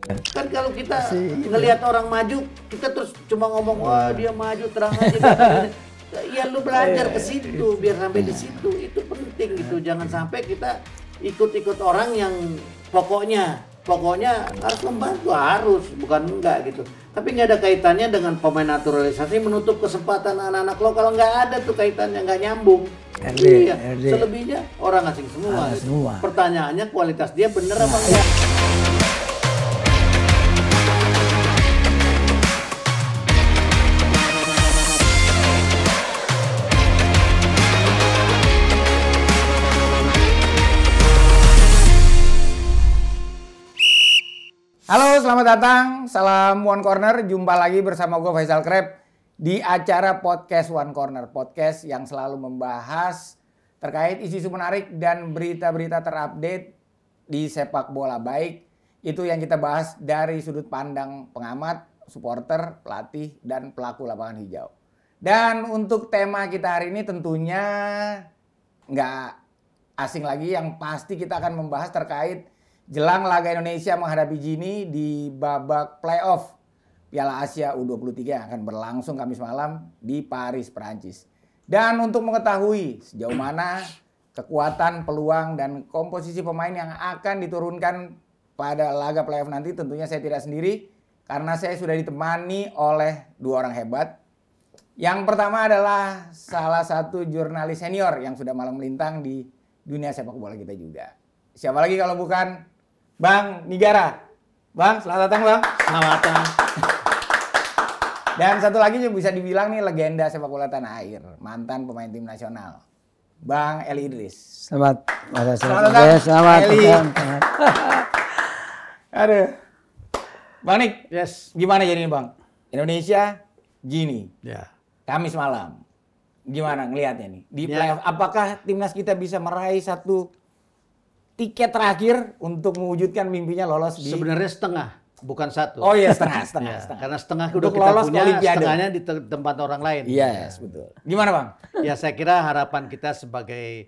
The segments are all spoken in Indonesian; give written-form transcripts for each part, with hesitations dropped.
Kan kalau kita ngelihat orang maju, kita terus cuma ngomong, wah dia maju terang aja. Ya lu belajar ke situ, biar sampai di situ. Itu penting gitu. Jangan sampai kita ikut-ikut orang yang pokoknya harus membantu, harus, bukan enggak gitu. Tapi nggak ada kaitannya dengan pemain naturalisasi menutup kesempatan anak-anak lo. Kalau nggak ada tuh kaitannya, nggak nyambung. Iya, selebihnya orang asing semua. Pertanyaannya kualitas dia bener apa enggak? Halo, selamat datang. Salam One Corner. Jumpa lagi bersama gue Faisal Kreb di acara podcast One Corner. Podcast yang selalu membahas terkait isu-isu menarik dan berita-berita terupdate di sepak bola. Baik itu yang kita bahas dari sudut pandang pengamat, supporter, pelatih, dan pelaku lapangan hijau. Dan untuk tema kita hari ini tentunya nggak asing lagi, yang pasti kita akan membahas terkait jelang laga Indonesia menghadapi Gini di babak playoff Piala Asia U23 yang akan berlangsung Kamis malam di Paris, Perancis. Dan untuk mengetahui sejauh mana kekuatan, peluang, dan komposisi pemain yang akan diturunkan pada laga playoff nanti, tentunya saya tidak sendiri karena saya sudah ditemani oleh dua orang hebat. Yang pertama adalah salah satu jurnalis senior yang sudah malang melintang di dunia sepak bola kita juga. Siapa lagi kalau bukan Bang Nigara. Bang, selamat datang Bang. Selamat datang. Dan satu lagi juga bisa dibilang nih legenda sepak bola tanah air, mantan pemain tim nasional, Bang Eli Idris. Selamat datang. Selamat Eli. datang. Aduh. Bang Nik, Yes. gimana jadi nih Bang? Indonesia, Gini, Ya. Kamis malam. Gimana ngelihatnya nih? Di Ya. playoff, apakah timnas kita bisa meraih satu tiket terakhir untuk mewujudkan mimpinya lolos di... Sebenarnya setengah, bukan satu. Oh iya, setengah. Karena setengah Untuk udah kita lolos punya, Olimpiade. setengahnya di tempat orang lain. Yes, betul. Gimana Bang? Ya saya kira harapan kita sebagai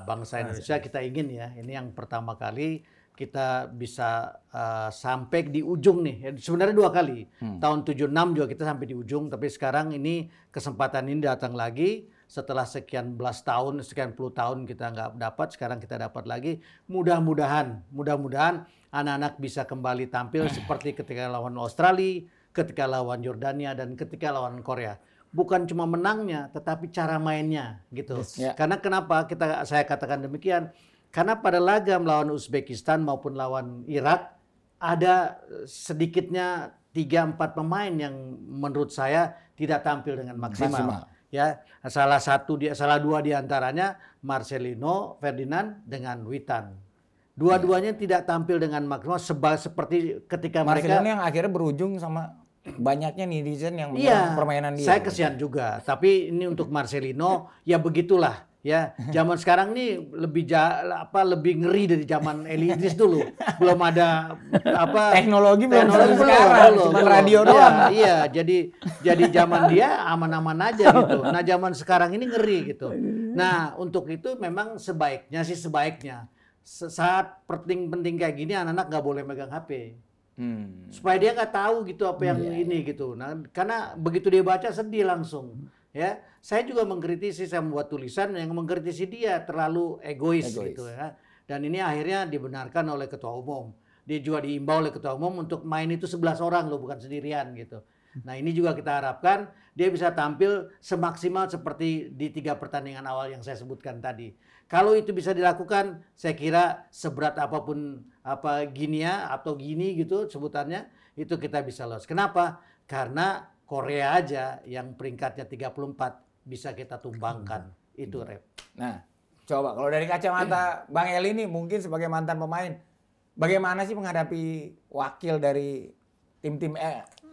bangsa Indonesia, kita ingin ya, ini yang pertama kali kita bisa sampai di ujung nih. Sebenarnya dua kali. Tahun 76 juga kita sampai di ujung, tapi sekarang ini kesempatan ini datang lagi. Setelah sekian belas tahun, sekian puluh tahun kita nggak dapat, sekarang kita dapat lagi. Mudah-mudahan anak-anak bisa kembali tampil seperti ketika lawan Australia, ketika lawan Yordania, dan ketika lawan Korea. Bukan cuma menangnya, tetapi cara mainnya gitu. Yes. Yeah. Karena kenapa saya katakan demikian? Karena pada laga melawan Uzbekistan maupun lawan Irak, ada sedikitnya 3-4 pemain yang menurut saya tidak tampil dengan maksimal. Ya, salah dua di antaranya Marcelino, Ferdinand dengan Witan. Dua-duanya tidak tampil dengan maksimal seperti ketika Marcelino mereka yang akhirnya berujung sama banyaknya netizen yang menyerang permainan dia. Saya kesian juga, tapi ini untuk Marcelino ya begitulah. Ya, zaman sekarang ini lebih ngeri dari zaman Eli Idris dulu. Belum ada teknologi belum sekarang, cuma radio doang. Iya, jadi zaman dia aman-aman aja gitu. Nah, zaman sekarang ini ngeri gitu. Nah, untuk itu memang sebaiknya saat penting kayak gini anak-anak nggak boleh megang HP. Supaya dia nggak tahu gitu apa yang ini gitu. Nah, karena begitu dia baca sedih langsung. Ya, saya juga mengkritisi, saya membuat tulisan yang mengkritisi dia terlalu egois gitu ya. Dan ini akhirnya dibenarkan oleh ketua umum. Dia juga diimbau oleh ketua umum untuk main itu 11 orang loh, bukan sendirian gitu. Nah, ini juga kita harapkan dia bisa tampil semaksimal seperti di 3 pertandingan awal yang saya sebutkan tadi. Kalau itu bisa dilakukan, saya kira seberat apapun Ginia atau Gini gitu sebutannya, itu kita bisa lolos. Kenapa? Karena Korea aja yang peringkatnya 34 bisa kita tumbangkan. Itu Rep. Nah, coba kalau dari kacamata Bang Eli ini mungkin sebagai mantan pemain, bagaimana sih menghadapi wakil dari tim-tim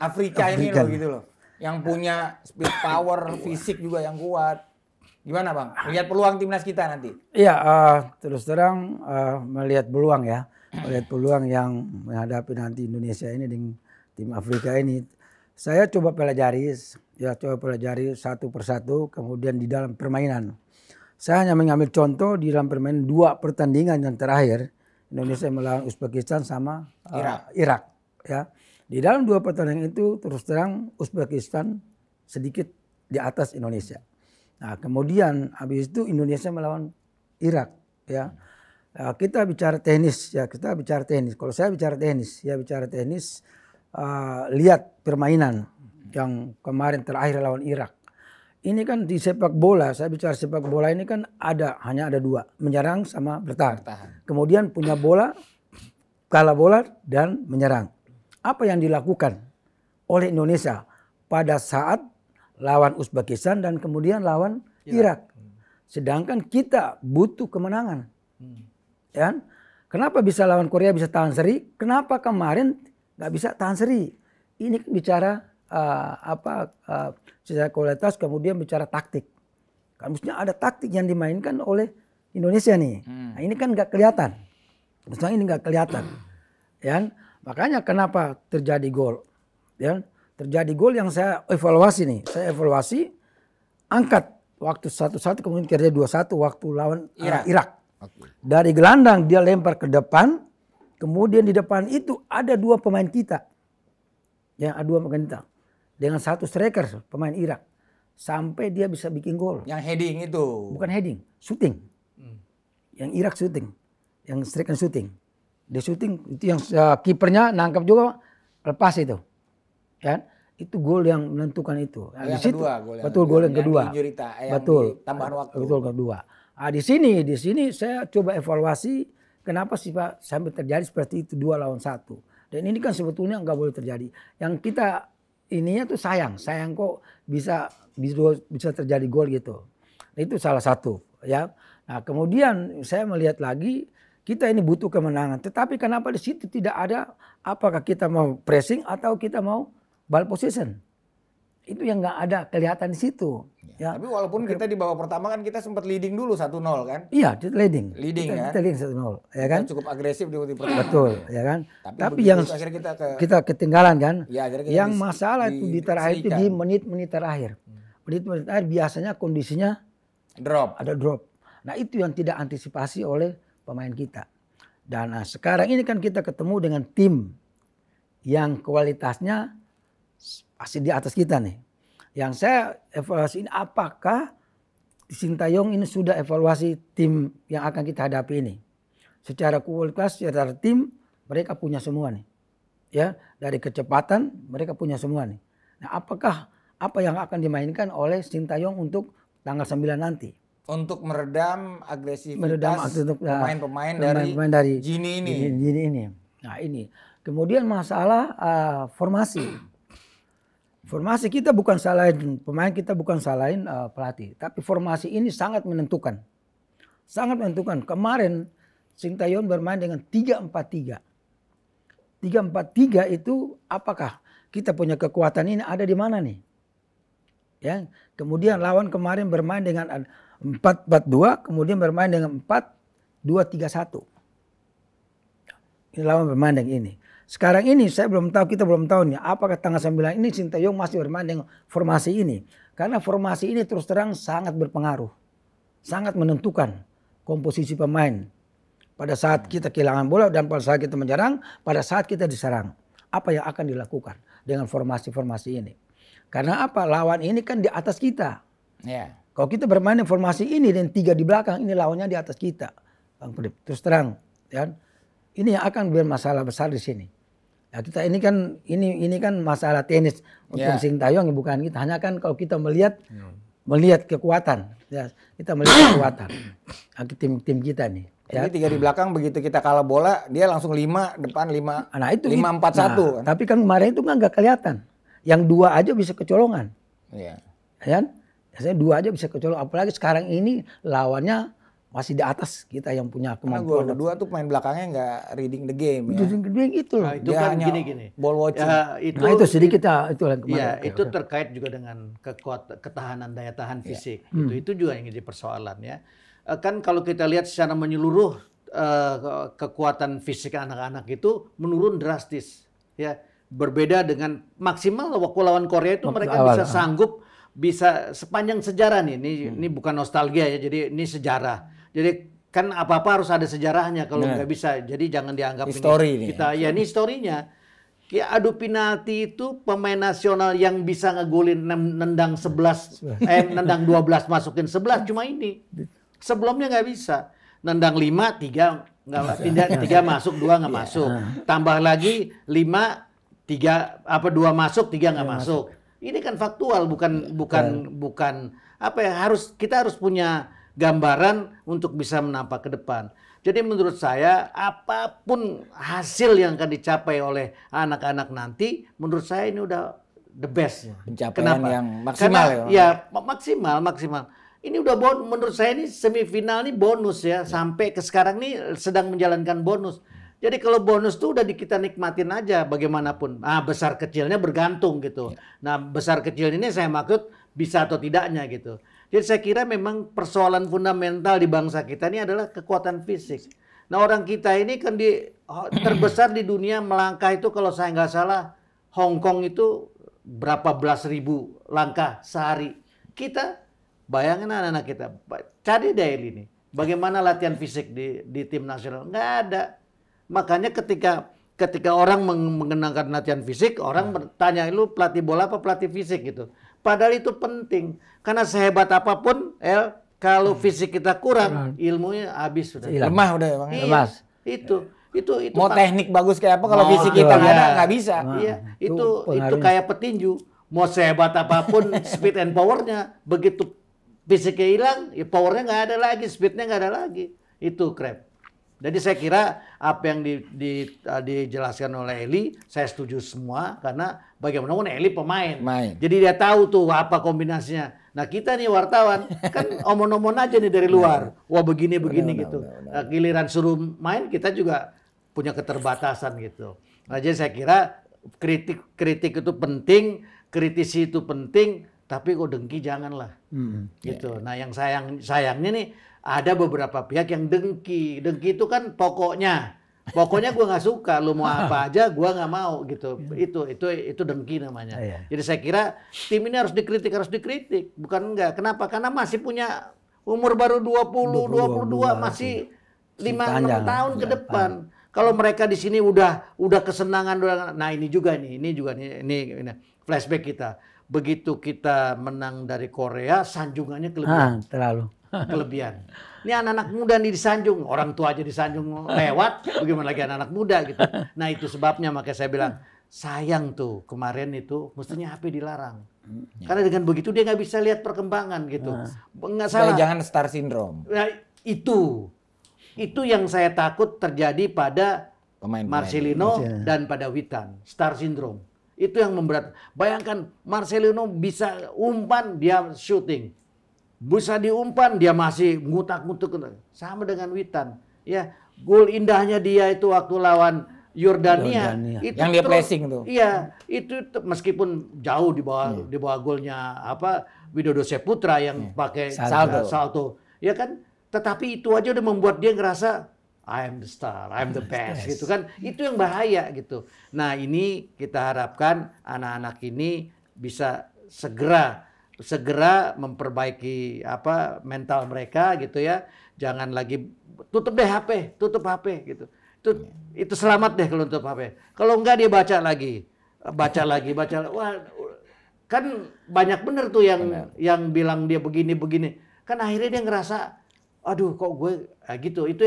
Afrika ini loh gitu loh. Yang punya speed power, fisik juga yang kuat. Gimana Bang? Lihat peluang timnas kita nanti. Iya, terus terang melihat peluang ya. Melihat peluang yang menghadapi nanti Indonesia ini dengan tim Afrika ini. Saya coba pelajari satu persatu, kemudian di dalam permainan. Saya hanya mengambil contoh di dalam permainan 2 pertandingan yang terakhir. Indonesia melawan Uzbekistan sama Irak. ya. Di dalam 2 pertandingan itu terus terang Uzbekistan sedikit di atas Indonesia. Nah, kemudian habis itu Indonesia melawan Irak, ya. Kita bicara tenis, ya, kita bicara tenis. Kalau saya bicara tenis, lihat permainan yang kemarin terakhir lawan Irak. Ini kan di sepak bola, saya bicara sepak bola ini kan hanya ada 2, menyerang sama bertahan. Kemudian punya bola, kalah bola dan menyerang. Apa yang dilakukan oleh Indonesia pada saat lawan Uzbekistan dan kemudian lawan Irak. Sedangkan kita butuh kemenangan. Ya? Kenapa bisa lawan Korea bisa tahan seri? Kenapa kemarin nggak bisa tahan seri? Ini kan bicara secara kualitas, kemudian bicara taktik. Kan mestinya ada taktik yang dimainkan oleh Indonesia nih. Nah, ini kan nggak kelihatan. Misalnya ini nggak kelihatan. Ya? Makanya kenapa terjadi gol? Ya? Terjadi gol yang saya evaluasi nih. Saya evaluasi angkat waktu 1-1 kemudian kerja 2-1 waktu lawan Irak. Dari gelandang dia lempar ke depan. Kemudian di depan itu ada 2 pemain kita. Ya, ada 2 pemain kita. Dengan 1 striker pemain Irak. Sampai dia bisa bikin gol. Yang heading itu. Bukan heading, shooting. Yang Irak shooting. Yang striker shooting. Dia shooting itu yang kipernya nangkap juga lepas itu. Kan? Itu gol yang menentukan itu. Nah, yang di situ, kedua, gol yang kedua. Betul. Tambahan waktu. Betul kedua. Nah, di sini saya coba evaluasi kenapa sih Pak sampai terjadi seperti itu 2 lawan 1. Dan ini kan sebetulnya nggak boleh terjadi. Yang kita ininya tuh sayang kok bisa terjadi gol gitu. Nah, itu salah satu ya. Nah, kemudian saya melihat lagi kita ini butuh kemenangan. Tetapi kenapa di situ tidak ada apakah kita mau pressing atau kita mau ball possession? Itu yang nggak ada kelihatan di situ. Ya. Tapi walaupun kita di babak pertama kan kita sempat leading dulu 1-0 kan? Iya, leading kan? Kita leading 1-0, ya kan? Kita cukup agresif di pertama. Betul, ya kan? Tapi yang akhirnya kita ketinggalan kan? Ya, yang masalah itu di terakhir itu di menit-menit terakhir. Menit-menit terakhir biasanya kondisinya ada drop. Nah, itu yang tidak antisipasi oleh pemain kita. Dan sekarang ini kan kita ketemu dengan tim yang kualitasnya pasti di atas kita nih. Yang saya evaluasi ini apakah Sintayong ini sudah evaluasi tim yang akan kita hadapi ini. Secara kualitas, secara tim mereka punya semua nih. Ya, dari kecepatan mereka punya semua nih. Nah, apakah apa yang akan dimainkan oleh Sintayong untuk tanggal 9 nanti? Untuk meredam agresivitas pemain-pemain dari Gini ini. Nah, ini. Kemudian masalah formasi. Formasi kita bukan salahin pemain, kita bukan salahin pelatih. Tapi formasi ini sangat menentukan. Sangat menentukan. Kemarin Sintayong bermain dengan 3-4-3. 3-4-3 itu apakah kita punya kekuatan ini ada di mana nih? Ya. Kemudian lawan kemarin bermain dengan 4-4-2, kemudian bermain dengan 4-2-3-1. Ini lawan bermain dengan ini. Sekarang ini kita belum tahu nih apakah tanggal 9 ini Sintayong masih bermain dengan formasi ini. Karena formasi ini terus terang sangat berpengaruh. Sangat menentukan komposisi pemain. Pada saat kita kehilangan bola dan pada saat kita menyerang, pada saat kita diserang. Apa yang akan dilakukan dengan formasi-formasi ini. Karena apa? Lawan ini kan di atas kita. Yeah. Kalau kita bermain dengan formasi ini dan 3 di belakang, ini lawannya di atas kita. Bang Philip, terus terang. Ya. Ini yang akan bermasalah besar di sini. Ya, kita ini kan masalah tenis untuk Sintayong bukan kita. Hanya kan kalau kita melihat kekuatan, ya, kita melihat kekuatan tim kita nih. Ya. Jadi 3 di belakang begitu kita kalah bola dia langsung 5 depan 5. Nah, itu 5-4-1. Tapi kan kemarin itu nggak kelihatan. Yang 2 aja bisa kecolongan. Iya. Kan? Biasanya 2 aja bisa kecolongan. Apalagi sekarang ini lawannya masih di atas kita yang punya kemampuan. Karena gol kedua tuh pemain belakangnya nggak reading the game. Reading the game itu loh. Nah, itu kan gini. Ball watching. Ya, itu sedikit itu yang kemarin. Ya, itu terkait juga dengan ketahanan daya tahan fisik. Itu juga yang jadi persoalan ya. Kan kalau kita lihat secara menyeluruh kekuatan fisik anak-anak itu menurun drastis. Ya, berbeda dengan maksimal waktu lawan Korea itu mereka bisa sanggup sepanjang sejarah nih. Ini bukan nostalgia ya. Jadi ini sejarah. Jadi kan apa-apa harus ada sejarahnya kalau nggak bisa. Jadi jangan dianggap ini kita ini historinya. Kayak adu penalti itu pemain nasional yang bisa ngegolin nendang 12 masukin 11 cuma ini. Sebelumnya nggak bisa. Nendang 5, 3 nggak 3 masuk, 2 nggak masuk. Tambah lagi 5, 3 2 masuk, 3 nggak masuk. Ini kan faktual, bukan apa ya, kita harus punya gambaran untuk bisa menampak ke depan. Jadi menurut saya apapun hasil yang akan dicapai oleh anak-anak nanti, menurut saya ini udah the best. Pencapaian yang maksimal. Karena, ya maksimal. Ini udah menurut saya ini semifinal ini bonus ya, sampai ke sekarang ini sedang menjalankan bonus. Jadi kalau bonus tuh udah kita nikmatin aja bagaimanapun. Besar kecilnya bergantung gitu. Nah besar kecil ini saya maksud bisa atau tidaknya gitu. Jadi saya kira memang persoalan fundamental di bangsa kita ini adalah kekuatan fisik. Nah orang kita ini kan terbesar di dunia melangkah itu kalau saya nggak salah Hong Kong itu berapa belas ribu langkah sehari. Kita bayangin anak-anak kita, cari deh ini. Bagaimana latihan fisik di tim nasional? Nggak ada. Makanya ketika orang mengenangkan latihan fisik, orang bertanya, lu pelatih bola apa pelatih fisik gitu. Padahal itu penting. Karena sehebat apapun, kalau fisik kita kurang, ilmunya habis sudah. Lemah udah Bang. Lemas. Itu Mau teknik bagus kayak apa kalau fisik kita nggak ada, nggak bisa. Iya, itu kayak petinju. Mau sehebat apapun speed and powernya, begitu fisiknya hilang, ya powernya nggak ada lagi, speednya nggak ada lagi. Itu Krep. Jadi saya kira apa yang dijelaskan oleh Eli, saya setuju semua karena bagaimanapun Eli pemain. Jadi dia tahu tuh apa kombinasinya. Nah kita nih wartawan kan omong-omong aja nih dari luar. Wah begini gitu. Nah, giliran suruh main kita juga punya keterbatasan gitu. Nah jadi saya kira kritik itu penting, kritisi itu penting, tapi kok dengki janganlah. Gitu. Nah yang sayangnya nih ada beberapa pihak yang dengki. Dengki itu kan pokoknya gue nggak suka, lu mau apa aja gue nggak mau gitu. Itu dengki namanya. Jadi saya kira tim ini harus dikritik, bukan enggak. Kenapa? Karena masih punya umur baru 22 masih 5-6 tahun ke depan. Kalau mereka di sini udah kesenangan, nah ini flashback kita. Begitu kita menang dari Korea, sanjungannya kelebihan. Ini anak-anak muda nih disanjung, orang tua aja disanjung lewat, bagaimana lagi anak-anak muda gitu. Nah itu sebabnya makanya saya bilang sayang tuh kemarin itu mestinya HP dilarang. Karena dengan begitu dia nggak bisa lihat perkembangan gitu. Nggak salah. Jangan star syndrome. Nah, itu yang saya takut terjadi pada Marcelino dan pada Witan, star syndrome. Itu yang memberat. Bayangkan Marcelino bisa umpan, dia shooting. Bisa diumpan, dia masih ngutak-ngutuk. Sama dengan Witan. Ya, gol indahnya dia itu waktu lawan Yordania. Itu yang dia pressing tuh. Iya, itu meskipun jauh di bawah golnya Widodo Saputra yang pakai salto. Ya kan? Tetapi itu aja udah membuat dia ngerasa I am the star, I am the best gitu kan. Itu yang bahaya gitu. Nah, ini kita harapkan anak-anak ini bisa segera memperbaiki mental mereka gitu ya. Jangan lagi tutup HP gitu. Itu selamat deh kalau tutup HP. Kalau enggak dia baca lagi. Wah, kan banyak bener tuh yang bilang dia begini. Kan akhirnya dia ngerasa aduh kok gue gitu. Itu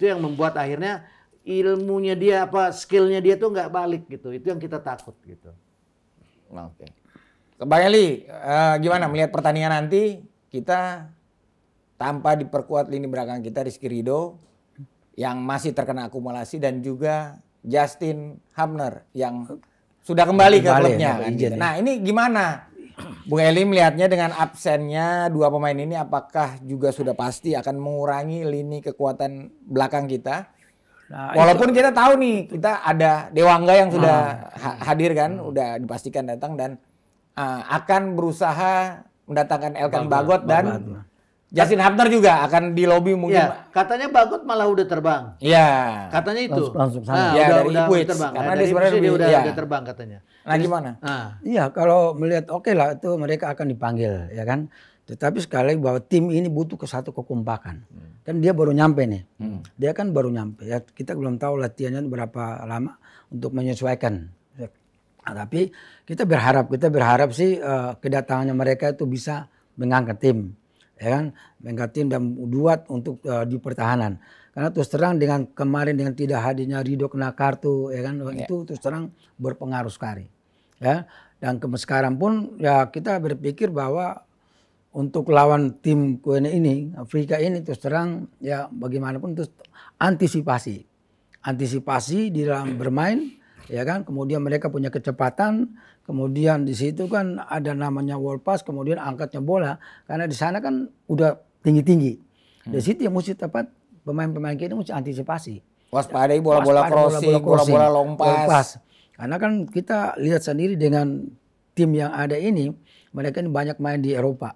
yang membuat akhirnya ilmunya dia skillnya dia tuh nggak balik gitu. Itu yang kita takut gitu. Oke. Bang Eli, gimana melihat pertandingan nanti? Kita tanpa diperkuat lini belakang kita Rizky Ridho yang masih terkena akumulasi dan juga Justin Hubner yang sudah kembali ke klubnya. Nah ini gimana Bung Eli melihatnya dengan absennya dua pemain ini, apakah juga sudah pasti akan mengurangi lini kekuatan belakang kita? Nah, walaupun kita tahu nih kita ada Dewangga yang sudah hadir kan, udah dipastikan datang dan akan berusaha mendatangkan Elkan Bagot dan Justin Hubner juga akan di lobby mungkin. Ya, katanya Bagot malah udah terbang. Iya. Katanya itu. Langsung sana. Udah terbang. Karena dia sebenarnya udah terbang katanya. Nah gimana? Iya, kalau melihat oke lah itu mereka akan dipanggil ya kan. Tetapi sekali lagi bahwa tim ini butuh satu kekompakan. Kan dia baru nyampe nih. Dia kan baru nyampe ya. Kita belum tahu latihannya berapa lama untuk menyesuaikan. Nah, tapi kita berharap sih kedatangannya mereka itu bisa mengangkat tim, ya kan, mengangkat tim dan buat untuk di pertahanan. Karena terus terang dengan kemarin dengan tidak hadirnya Ridho kena kartu, ya kan, itu terus terang berpengaruh sekali, ya. Dan sekarang pun ya kita berpikir bahwa untuk lawan tim ini Afrika ini terus terang ya bagaimanapun terus antisipasi di dalam bermain. Ya kan, kemudian mereka punya kecepatan, kemudian di situ kan ada namanya wall pass, kemudian angkatnya bola, karena di sana kan udah tinggi-tinggi. Di situ yang mesti tepat pemain-pemain kita mesti antisipasi. Waspadai bola-bola crossing, bola-bola long pass. Karena kan kita lihat sendiri dengan tim yang ada ini, mereka ini banyak main di Eropa,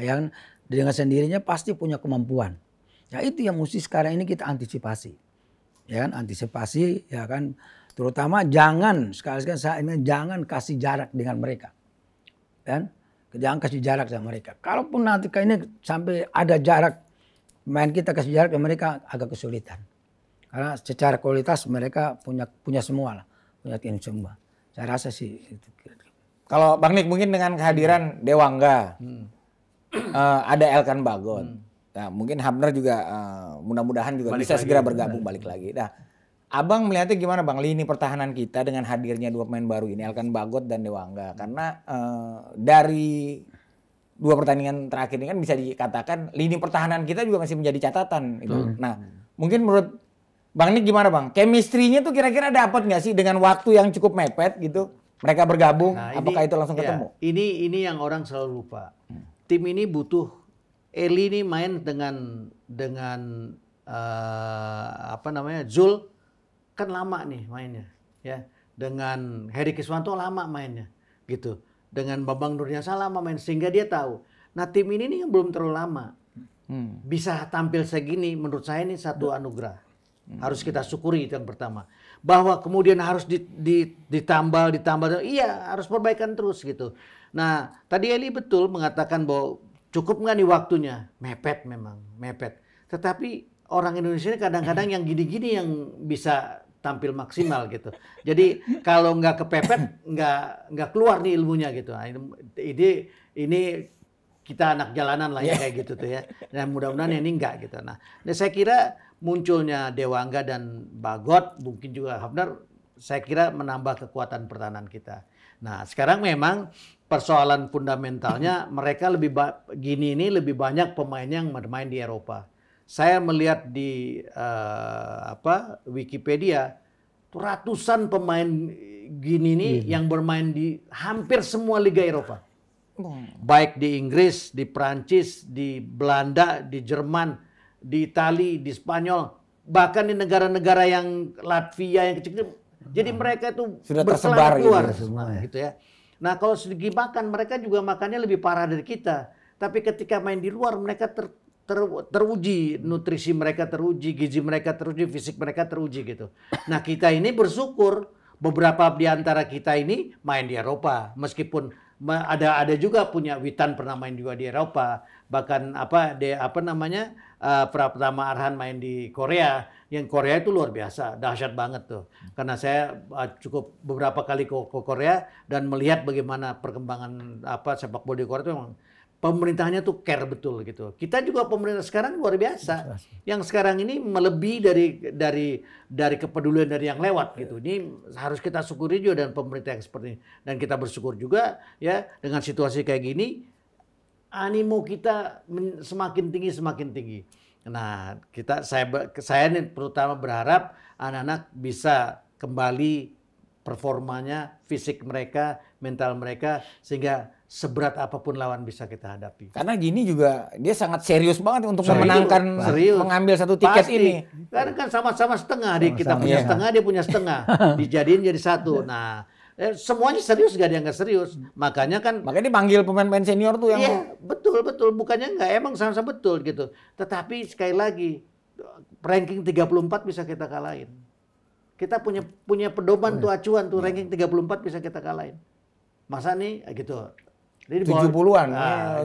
yang dengan sendirinya pasti punya kemampuan. Ya itu yang mesti sekarang ini kita antisipasi. Ya kan, antisipasi, ya kan, terutama jangan sekali-sekali jangan kasih jarak dengan mereka, kan, jangan kasih jarak sama mereka. Kalaupun nanti ini sampai ada jarak, main kita kasih jarak dengan mereka agak kesulitan, karena secara kualitas mereka punya semua lah, punya tim semua. Saya rasa sih. Kalau Bang Nik mungkin dengan kehadiran Dewangga, ada Elkan Bagot. Nah, mungkin Hafner juga mudah-mudahan juga bisa segera bergabung balik lagi. Nah, Abang melihatnya gimana Bang lini pertahanan kita dengan hadirnya dua pemain baru ini, Elkan Bagot dan Dewangga? Karena dari dua pertandingan terakhir ini kan bisa dikatakan lini pertahanan kita juga masih menjadi catatan. Gitu. Nah, mungkin menurut Bang Nik gimana Bang? Chemistry-nya tuh kira-kira dapat nggak sih dengan waktu yang cukup mepet gitu? Mereka bergabung, apakah itu langsung ketemu? Ini yang orang selalu lupa. Tim ini butuh. Eli ini main dengan Zul kan lama nih mainnya, ya. Dengan Heri Kiswanto lama mainnya, gitu. Dengan Bambang Nurniasa lama main sehingga dia tahu. Nah tim ini nih yang belum terlalu lama, bisa tampil segini. Menurut saya ini satu anugerah. Harus kita syukuri itu yang pertama. Bahwa kemudian harus ditambal, iya harus perbaikan terus gitu. Nah tadi Eli betul mengatakan bahwa cukup nggak nih waktunya? Memang mepet. Tetapi orang Indonesia ini kadang-kadang yang gini-gini yang bisa tampil maksimal gitu. Jadi kalau nggak kepepet, nggak keluar nih ilmunya gitu. Nah, ini kita anak jalanan lah ya kayak gitu tuh ya. Dan mudah-mudahan ini enggak gitu. Nah, saya kira munculnya Dewangga dan Bagot, mungkin juga Hafner, saya kira menambah kekuatan pertahanan kita. Nah, sekarang memang persoalan fundamentalnya mereka lebih banyak pemain yang bermain di Eropa. Saya melihat di Wikipedia ratusan pemain gini nih yang bermain di hampir semua liga Eropa. Baik di Inggris, di Prancis, di Belanda, di Jerman, di Itali, di Spanyol, bahkan di negara-negara yang Latvia yang kecil-kecil. Jadi mereka itu sudah tersebar keluar gitu ya. Nah kalau segi makan mereka juga makannya lebih parah dari kita. Tapi ketika main di luar mereka teruji, nutrisi mereka teruji, gizi mereka teruji, fisik mereka teruji gitu. Nah kita ini bersyukur beberapa di antara kita ini main di Eropa. Meskipun ada juga punya Witan pernah main juga di Eropa. Bahkan Pratama Arhan main di Korea. Yang Korea itu luar biasa, dahsyat banget tuh. Karena saya cukup beberapa kali ke Korea dan melihat bagaimana perkembangan sepak bola di Korea itu memang pemerintahnya tuh care betul gitu. Kita juga pemerintah sekarang luar biasa. Yang sekarang ini melebihi dari kepedulian dari yang lewat gitu. Ini harus kita syukuri juga dengan pemerintah yang seperti ini. Dan kita bersyukur juga ya dengan situasi kayak gini animo kita semakin tinggi. Nah, saya ini terutama berharap anak-anak bisa kembali performanya, fisik mereka, mental mereka, sehingga seberat apapun lawan bisa kita hadapi. Karena gini juga dia sangat serius banget untuk memenangkan, mengambil satu tiket ini. Karena kan sama-sama setengah, kita punya setengah, dia punya setengah, dijadiin jadi satu. Nah, semuanya serius, gak ada yang nggak serius. Makanya dipanggil pemain-pemain senior tuh yang betul bukannya nggak, emang sama-sama betul gitu. Tetapi sekali lagi ranking 34 bisa kita kalahin. Kita punya pedoman tuh, acuan tuh, ranking 34 bisa kita kalahin. Masa nih gitu. Jadi 70-an.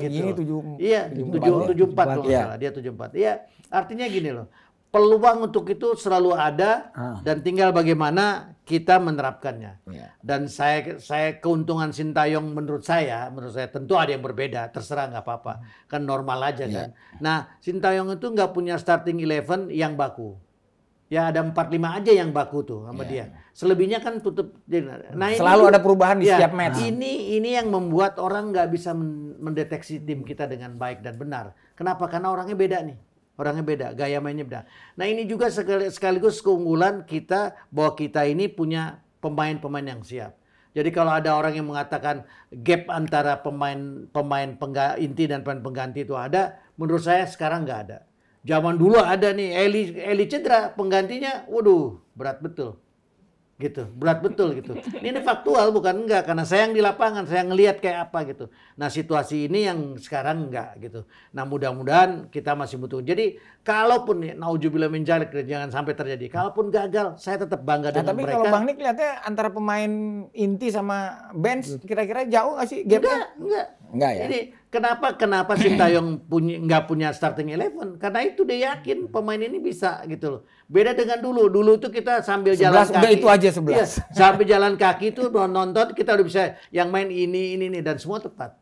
Gitu. Gini 74 kalau nggak salah. Dia 74. Iya, artinya gini loh. peluang untuk itu selalu ada dan tinggal bagaimana kita menerapkannya. Dan saya keuntungan Sintayong menurut saya tentu ada yang berbeda, terserah nggak apa-apa, kan normal aja kan. Nah Sintayong itu nggak punya starting 11 yang baku. Ya ada 4-5 aja yang baku tuh sama dia. Selebihnya kan tutup. Nah, selalu ada perubahan di setiap match. Ini yang membuat orang nggak bisa mendeteksi tim kita dengan baik dan benar. Kenapa? Karena orangnya beda nih. Orangnya beda, gaya mainnya beda. Nah ini juga sekaligus keunggulan kita bahwa kita ini punya pemain-pemain yang siap. Jadi kalau ada orang yang mengatakan gap antara pemain inti dan pemain pengganti itu ada, menurut saya sekarang nggak ada. Zaman dulu ada nih, Eli cedera, penggantinya, waduh, berat betul. Gitu, berat betul gitu. Ini faktual bukan enggak, karena saya yang di lapangan, saya ngelihat kayak apa gitu. Nah situasi ini yang sekarang enggak gitu. Nah mudah-mudahan kita masih butuh. Jadi kalaupun naudzubillah min dzalik jangan sampai terjadi. Kalaupun gagal, saya tetap bangga dengan tapi mereka. Tapi kalau Bang Nik lihatnya antara pemain inti sama bench kira-kira jauh nggak sih gapnya? Enggak ya. Ini kenapa Sintayong nggak punya starting 11? Karena itu dia yakin pemain ini bisa gitu loh. Beda dengan dulu. Dulu tuh kita sambil jalan kaki. Udah itu aja 11. Iya, sambil jalan kaki tuh nonton kita udah bisa yang main ini dan semua tepat.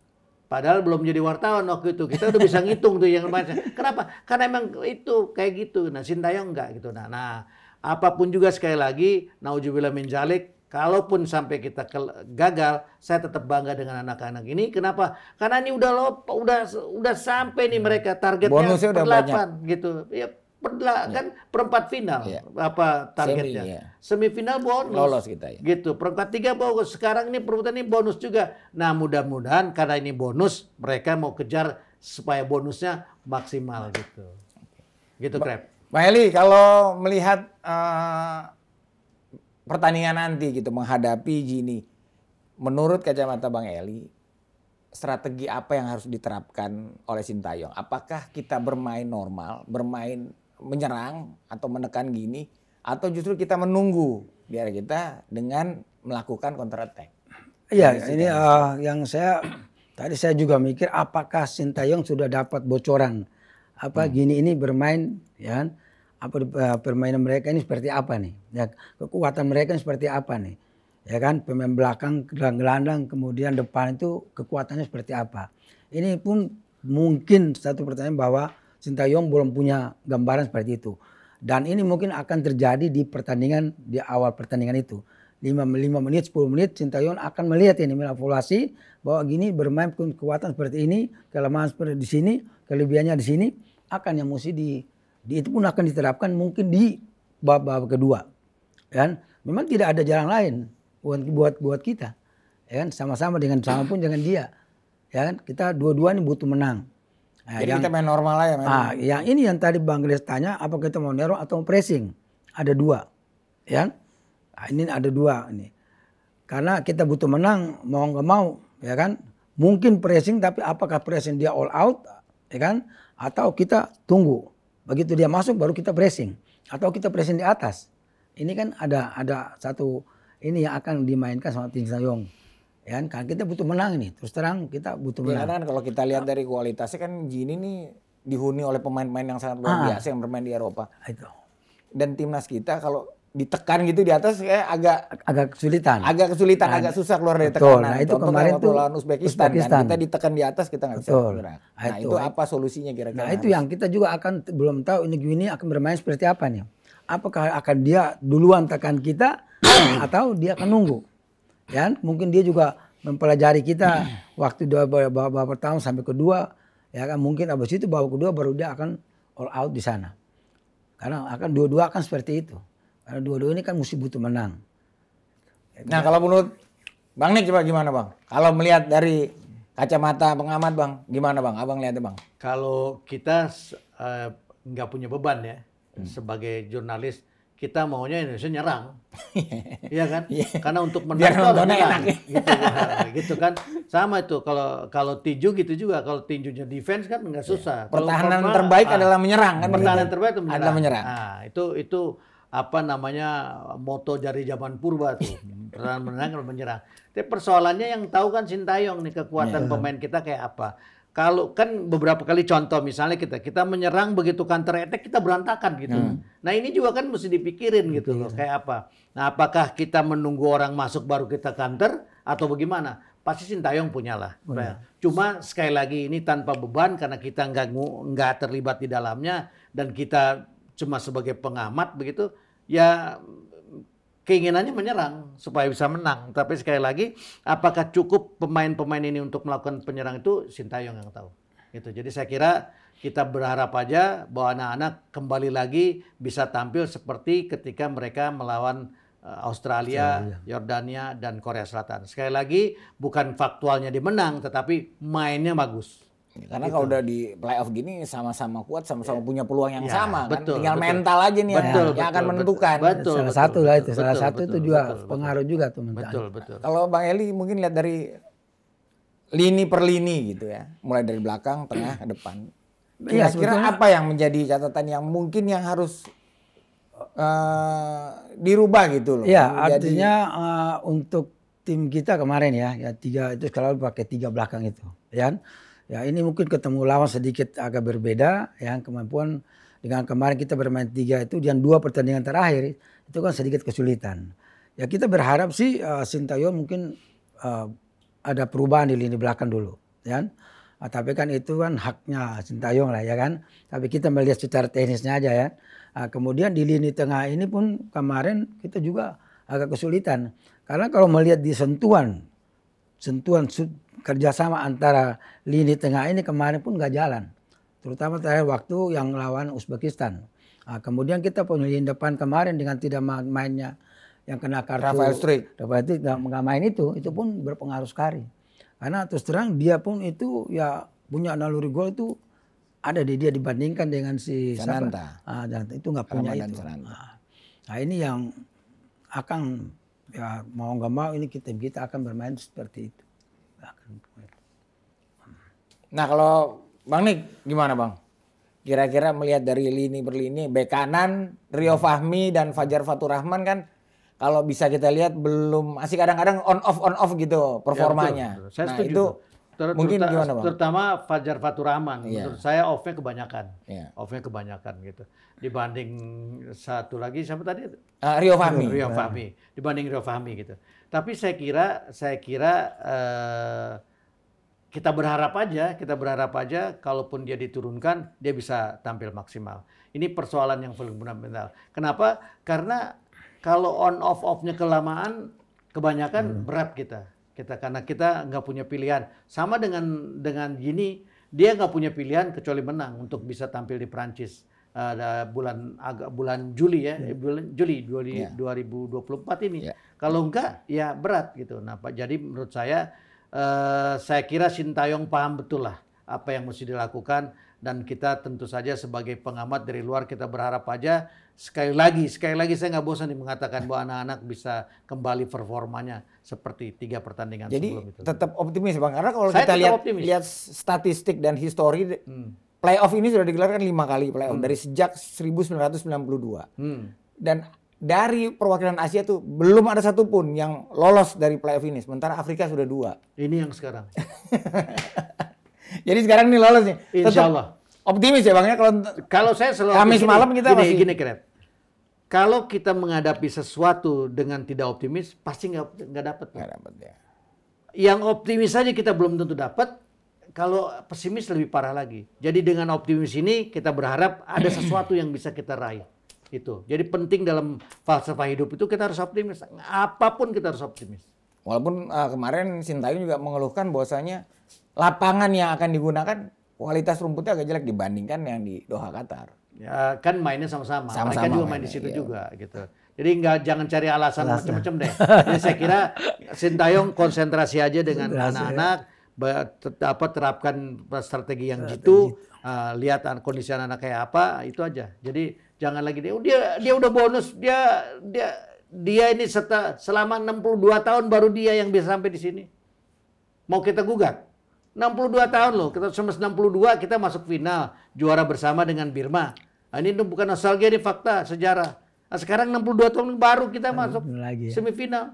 Padahal belum jadi wartawan waktu itu. Kita udah bisa ngitung tuh yang main. Kenapa? Karena emang itu kayak gitu. Nah, Sintayong enggak gitu. Nah, apapun juga sekali lagi, naudzubillah min dzalik, kalaupun sampai kita gagal, saya tetap bangga dengan anak-anak ini. Kenapa? Karena ini udah sampai nih mereka targetnya bonusnya udah 8 banyak gitu. Ya, kan perempat final apa targetnya? Semifinal bonus. Lolos kita ya. Gitu. Perempat 3 bonus. Sekarang ini perebutan ini bonus juga. Nah, mudah-mudahan karena ini bonus, mereka mau kejar supaya bonusnya maksimal gitu. Gitu, Krep. Bang Eli, kalau melihat pertandingan nanti gitu menghadapi Gini, menurut kacamata Bang Eli, strategi apa yang harus diterapkan oleh Sintayong? Apakah kita bermain normal, bermain menyerang atau menekan Gini, atau justru kita menunggu biar kita dengan melakukan counter attack? Iya, ini yang tadi saya juga mikir apakah Sintayong sudah dapat bocoran Gini ini bermain ya kan? Apa permainan mereka ini seperti apa nih? Ya, kekuatan mereka ini seperti apa nih? Ya kan, pemain belakang gelandang kemudian depan itu kekuatannya seperti apa? Ini pun mungkin satu pertanyaan bahwa Sintayong belum punya gambaran seperti itu. Dan ini mungkin akan terjadi di pertandingan, di awal pertandingan itu. 5 menit, 10 menit Sintayong akan melihat ini, mengevaluasi bahwa Gini bermain kekuatan seperti ini, kelemahan seperti di sini, kelebihannya di sini, akan yang mesti itu pun akan diterapkan mungkin di babak kedua. Dan memang tidak ada jalan lain buat kita. Ya kan, sama-sama pun dengan dia. Ya kan, kita dua-dua ini butuh menang. Nah, jadi kita main normal aja. Yang ini yang tadi Bang Gres tanya, apa kita mau neror atau pressing? Ada dua, ya. Nah, ini ada dua ini. Karena kita butuh menang, mau nggak mau, ya kan. Mungkin pressing, tapi apakah pressing dia all out, ya kan? Atau kita tunggu, begitu dia masuk baru kita pressing, atau kita pressing di atas. Ini kan ada satu ini yang akan dimainkan sama tim Sintayong. Ya kan kita butuh menang ini. Terus terang kita butuh menang. Karena kalau kita lihat dari kualitasnya kan Gini nih dihuni oleh pemain-pemain yang sangat luar biasa yang bermain di Eropa. Itu. Dan timnas kita kalau ditekan gitu di atas kayak agak kesulitan. Agak susah keluar dari tekanan. Nah, itu kemarin tuh lawan Uzbekistan. Kan? Kita ditekan di atas kita nggak bisa bergerak. Nah, itu apa solusinya kira-kira? Nah, itu yang kita juga akan belum tahu ini Gini akan bermain seperti apa nih. Apakah akan dia duluan tekan kita atau dia akan nunggu? Ya, mungkin dia juga mempelajari kita waktu babak pertama sampai kedua, ya kan mungkin habis itu babak kedua baru dia akan all out di sana. Karena akan dua-dua akan seperti itu. Karena dua-dua ini kan mesti butuh menang. Nah, kalau menurut Bang Nik coba gimana, Bang? Kalau melihat dari kacamata pengamat, Bang, gimana, Bang? Abang lihatnya, Bang? Kalau kita nggak punya beban ya sebagai jurnalis, kita maunya Indonesia nyerang, iya kan? Karena untuk menang enak gitu kan. Sama itu kalau tinju gitu juga. Kalau tinjunya defense kan nggak susah. Pertahanan terbaik adalah menyerang kan? Pertahanan terbaik itu menyerang. Nah, itu apa namanya moto dari zaman purba tuh. Pertahanan menyerang. Tapi persoalannya yang tahu kan Sintayong nih kekuatan pemain kita kayak apa. kalau kan beberapa kali contoh misalnya kita menyerang begitu counter attack kita berantakan gitu. Nah ini juga kan mesti dipikirin gitu loh kayak apa. Nah apakah kita menunggu orang masuk baru kita counter atau bagaimana? Pasti Sintayong punyalah. Cuma sekali lagi ini tanpa beban karena kita nggak terlibat di dalamnya dan kita cuma sebagai pengamat begitu ya. Keinginannya menyerang supaya bisa menang. Tapi sekali lagi, apakah cukup pemain-pemain ini untuk melakukan penyerang itu Sintayong yang tahu. Gitu. Jadi saya kira kita berharap aja bahwa anak-anak kembali lagi bisa tampil seperti ketika mereka melawan Australia, Yordania, dan Korea Selatan. Sekali lagi, bukan faktualnya dimenang, tetapi mainnya bagus. Karena kalau udah di playoff gini sama-sama kuat, sama-sama punya peluang yang sama kan. Betul, Tinggal mental aja nih yang akan menentukan. Salah satu lah itu, salah satu itu juga pengaruh juga tuh mental. Betul. Kalau Bang Eli mungkin lihat dari lini per lini gitu ya. Mulai dari belakang, tengah, depan. Kira-kira apa yang menjadi catatan yang mungkin yang harus dirubah gitu loh? Iya, artinya untuk tim kita kemarin ya 3 itu kalau pakai 3 belakang itu, ya. Ya ini mungkin ketemu lawan sedikit agak berbeda, ya kemampuan dengan kemarin kita bermain 3 itu dan 2 pertandingan terakhir itu kan sedikit kesulitan. Ya kita berharap sih Sintayong mungkin ada perubahan di lini belakang dulu, ya. Tapi kan itu kan haknya Sintayong lah ya kan. Tapi kita melihat secara teknisnya aja ya. Kemudian di lini tengah ini pun kemarin kita juga agak kesulitan. Karena kalau melihat di sentuhan kerjasama antara lini tengah ini kemarin pun nggak jalan. Terutama terakhir waktu yang lawan Uzbekistan. Kemudian kita punya lini depan kemarin dengan tidak mainnya yang kena kartu. Rafael Struijk. Rafael itu nggak main itu pun berpengaruh sekali. Karena terus terang dia pun itu ya punya naluri gol itu ada di dia dibandingkan dengan si Sananta. Dan itu nggak punya itu. Nah ini yang akan ya mau nggak mau ini kita akan bermain seperti itu. Nah kalau Bang Nik gimana Bang? Kira-kira melihat dari lini per lini, bek kanan Rio Fahmi dan Fajar Fatur Rahman kan kalau bisa kita lihat belum masih kadang-kadang on off gitu performanya. Ya, betul. Saya setuju. Itu mungkin gimana Bang? Terutama Fajar Fatur Rahman. Menurut saya off-nya kebanyakan. Off-nya kebanyakan gitu. Dibanding satu lagi siapa tadi? Rio Fahmi. Rio Fahmi. Dibanding Rio Fahmi gitu. Tapi saya kira kita berharap aja kalaupun dia diturunkan dia bisa tampil maksimal. Ini persoalan yang paling fundamental. Kenapa? Karena kalau on off-nya kelamaan kebanyakan berat kita karena kita nggak punya pilihan. Sama dengan gini, dia nggak punya pilihan kecuali menang untuk bisa tampil di Prancis bulan Juli ya, bulan Juli 2024 ini. Kalau enggak ya berat gitu. Nah, jadi menurut saya kira Sintayong paham betul lah apa yang mesti dilakukan dan kita tentu saja sebagai pengamat dari luar kita berharap aja sekali lagi saya nggak bosan mengatakan bahwa anak-anak bisa kembali performanya seperti 3 pertandingan sebelum itu. Jadi tetap optimis Bang, karena kalau kita lihat statistik dan histori playoff ini sudah digelar kan 5 kali playoff dari sejak 1992 dan dari perwakilan Asia tuh belum ada satupun yang lolos dari playoff ini, sementara Afrika sudah 2. Ini yang sekarang. Jadi sekarang ini lolos nih. Insya Allah. Optimis ya Bang ya kalau saya selalu Kamis malam kita gini keren. Kalau kita menghadapi sesuatu dengan tidak optimis, pasti nggak dapat. Ya. Yang optimis saja kita belum tentu dapat. Kalau pesimis lebih parah lagi. Jadi dengan optimis ini kita berharap ada sesuatu yang bisa kita raih. Itu. Jadi penting dalam falsafah hidup itu kita harus optimis. Apapun kita harus optimis. Walaupun kemarin Sintayong juga mengeluhkan bahwasanya lapangan yang akan digunakan kualitas rumputnya agak jelek dibandingkan yang di Doha Qatar. Ya kan mainnya sama-sama. Mereka juga main di situ juga gitu. Jadi jangan cari alasan macam-macam deh. Jadi saya kira Sintayong konsentrasi aja dengan anak-anak, terapkan strategi yang jitu, lihat kondisi anak-anak kayak apa, itu aja. Jadi jangan lagi dia udah bonus, dia ini selama 62 tahun baru dia yang bisa sampai di sini. Mau kita gugat? 62 tahun loh, kita sama 62 kita masuk final, juara bersama dengan Birma. Nah, ini bukan nostalgia, ini fakta, sejarah. Nah, sekarang 62 tahun baru kita masuk semifinal.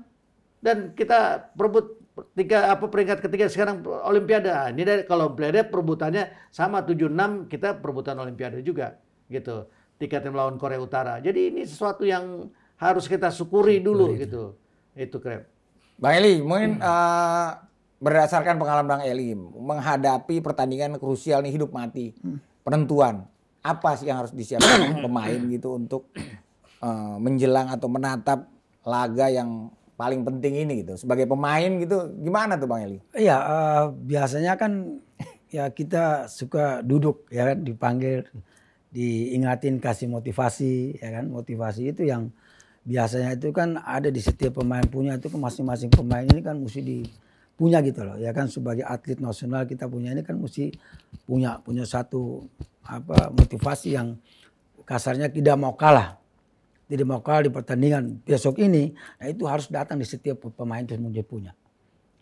Dan kita perebut peringkat ketiga sekarang Olimpiade. Nah, ini kalau Olimpiade perebutannya sama 7-6, kita perebutan Olimpiade juga gitu. Tiketnya melawan Korea Utara. Jadi ini sesuatu yang harus kita syukuri dulu gitu. Itu Krep. Bang Eli, mungkin berdasarkan pengalaman Bang Eli menghadapi pertandingan krusial nih, hidup mati, penentuan, apa sih yang harus disiapkan pemain gitu untuk menjelang atau menatap laga yang paling penting ini gitu. Sebagai pemain gitu, gimana tuh Bang Eli? Iya, biasanya kan ya kita suka duduk ya kan, dipanggil, diingatin, kasih motivasi ya kan. Motivasi itu yang biasanya itu kan ada di setiap pemain punya, itu kan masing-masing pemain ini kan mesti punya gitu loh ya kan. Sebagai atlet nasional kita punya ini kan mesti punya satu motivasi yang kasarnya tidak mau kalah. Tidak mau kalah di pertandingan besok ini. Nah itu harus datang di setiap pemain itu punya.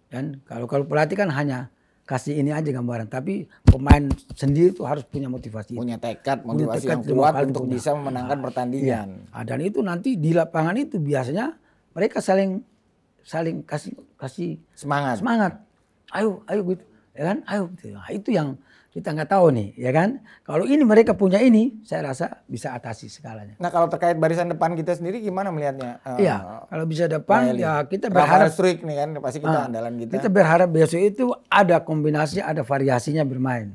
Dan kalau pelatih kan hanya kasih ini aja gambaran, tapi pemain sendiri itu harus punya motivasi. Punya tekad, motivasi yang kuat untuk bisa memenangkan pertandingan. Ya. Dan itu nanti di lapangan itu biasanya mereka saling kasih semangat. Ayo gitu, ya kan? Ayo. Nah, itu yang kita nggak tahu nih, ya kan? Kalau ini mereka punya ini, saya rasa bisa atasi segalanya. Nah kalau terkait barisan depan kita sendiri gimana melihatnya? Iya, kalau bisa depan ya kita berharap. Strik nih kan, pasti kita andalan kita. Kita berharap besok itu ada kombinasi, ada variasinya bermain.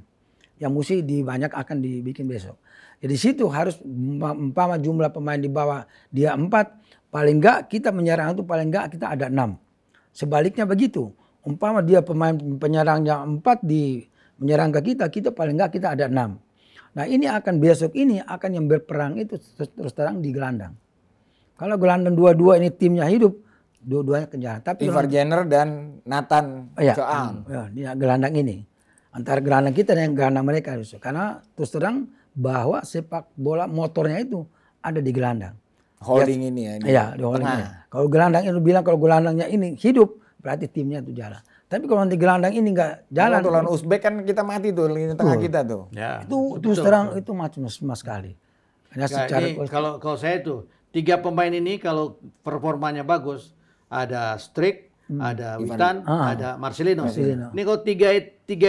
Yang mesti banyak akan dibikin besok. Jadi situ harus umpama jumlah pemain di bawah dia 4, paling enggak kita menyerang itu paling enggak kita ada 6. Sebaliknya begitu. Umpama dia pemain penyerangnya 4 menyerang ke kita paling enggak kita ada 6. Nah ini akan besok ini akan yang berperang itu terus terang di gelandang. Kalau gelandang dua-dua ini timnya hidup, dua-duanya kejar. Tapi Ivar Jenner dan Nathan Choang. Ya, gelandang ini. Antara gelandang kita dan gelandang mereka. Karena terus terang bahwa sepak bola motornya itu ada di gelandang. Holding ini ya. Iya, di holding ini. Kalau gelandang itu bilang kalau gelandangnya ini hidup, berarti timnya itu jalan. Tapi kalau nanti gelandang ini nggak jalan, kalau lawan Uzbek kan kita mati tuh lini tengah kita tuh. Ya, itu terang itu macam sekali. Hanya secara ini, kalau saya tuh 3 pemain ini kalau performanya bagus, ada Strik, ada Witan, ada Marcelino. Ini kalau tiga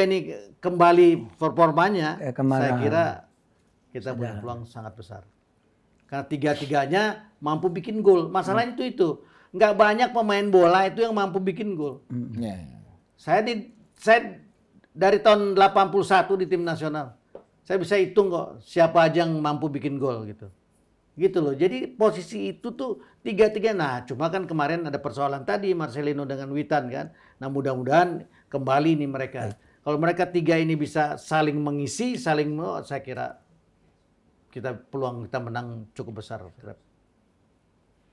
ini kembali performanya, saya kira kita punya peluang sangat besar. Karena 3-3-nya mampu bikin gol. Masalahnya itu nggak banyak pemain bola itu yang mampu bikin gol. Saya dari tahun 81 di tim nasional. Saya bisa hitung kok siapa aja yang mampu bikin gol gitu. Gitu loh. Jadi posisi itu tuh 3-3. Nah, cuma kan kemarin ada persoalan tadi Marcelino dengan Witan kan. Nah, mudah-mudahan kembali nih mereka. Kalau mereka 3 ini bisa saling mengisi, saya kira peluang kita menang cukup besar.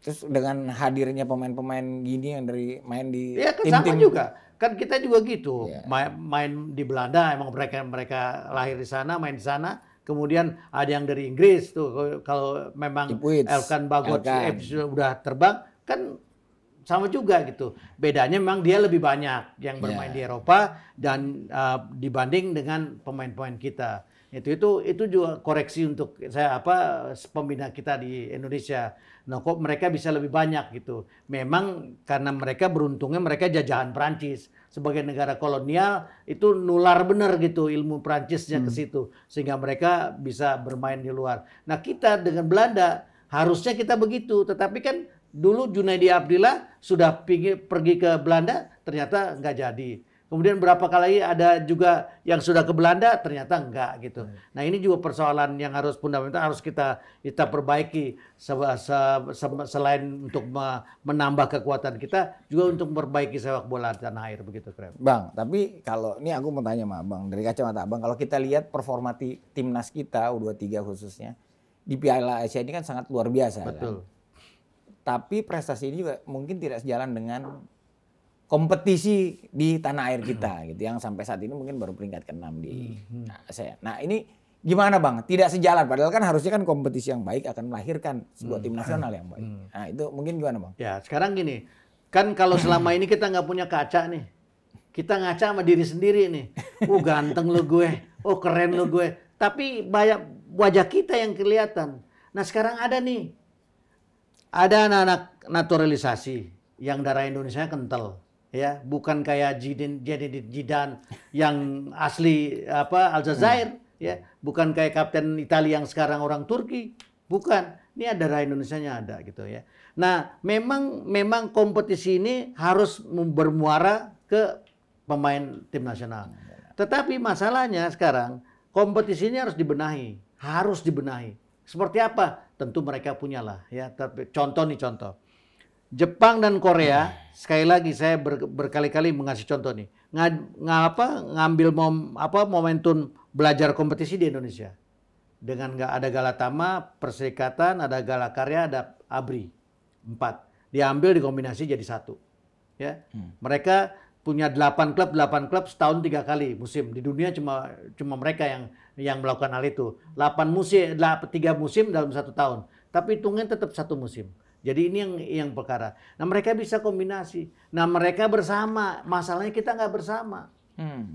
Terus dengan hadirnya pemain-pemain gini yang dari main di kan tim-tim sama juga. Kan kita juga gitu. Main di Belanda, emang mereka lahir di sana, main di sana. Kemudian ada yang dari Inggris tuh. Kalau memang Elkan Bagot udah terbang, kan sama juga gitu. Bedanya memang dia lebih banyak yang bermain di Eropa dan dibanding dengan pemain-pemain kita. Itu juga koreksi untuk saya pembina kita di Indonesia. Nah, kok mereka bisa lebih banyak gitu. Memang karena mereka beruntungnya mereka jajahan Prancis. Sebagai negara kolonial itu nular benar gitu ilmu Prancisnya ke situ. Sehingga mereka bisa bermain di luar. Nah, kita dengan Belanda harusnya kita begitu. Tetapi kan dulu Junaidi Abdillah sudah pergi ke Belanda, ternyata nggak jadi. Kemudian berapa kali ada juga yang sudah ke Belanda, ternyata enggak gitu. Nah ini juga persoalan yang harus fundamental, harus kita perbaiki. Selain untuk menambah kekuatan kita, juga untuk memperbaiki sepak bola tanah air begitu, Krem. Bang, tapi kalau ini aku mau tanya sama Bang, dari kacamata Abang, kalau kita lihat performa timnas kita U23 khususnya di Piala Asia ini kan sangat luar biasa. Betul. Kan? Tapi prestasi ini juga mungkin tidak sejalan dengan kompetisi di tanah air kita gitu, yang sampai saat ini mungkin baru peringkat ke-6 di Asia. Nah ini gimana Bang? Tidak sejalan, padahal kan harusnya kan kompetisi yang baik akan melahirkan sebuah tim nasional yang baik. Nah itu mungkin gimana Bang? Ya sekarang gini, kan kalau selama ini kita nggak punya kaca nih, kita ngaca sama diri sendiri nih. Ganteng lo gue, keren lo gue. Tapi banyak wajah kita yang kelihatan. Nah sekarang ada nih, ada anak-anak naturalisasi yang darah Indonesia kental. ya, bukan kayak Zidane yang asli Aljazair, ya, bukan kayak kapten Italia yang sekarang orang Turki, bukan. Ini ada darah Indonesianya ada gitu ya. Nah, memang kompetisi ini harus bermuara ke pemain tim nasional. Tetapi masalahnya sekarang kompetisi ini harus dibenahi. Seperti apa? Tentu mereka punyalah ya. Tapi contoh. Jepang dan Korea, sekali lagi saya berkali-kali mengasih contoh nih. Ngambil momentum belajar kompetisi di Indonesia. Dengan nggak ada Galatama, Perserikatan, ada Galakarya, ada ABRI. 4. Diambil dikombinasi jadi 1. Ya. Mereka punya 8 klub setahun 3 kali musim. Di dunia cuma mereka yang melakukan hal itu. 3 musim dalam 1 tahun. Tapi hitungnya tetap 1 musim. Jadi ini yang perkara. Nah, mereka bisa kombinasi. Nah, mereka bersama. Masalahnya kita nggak bersama.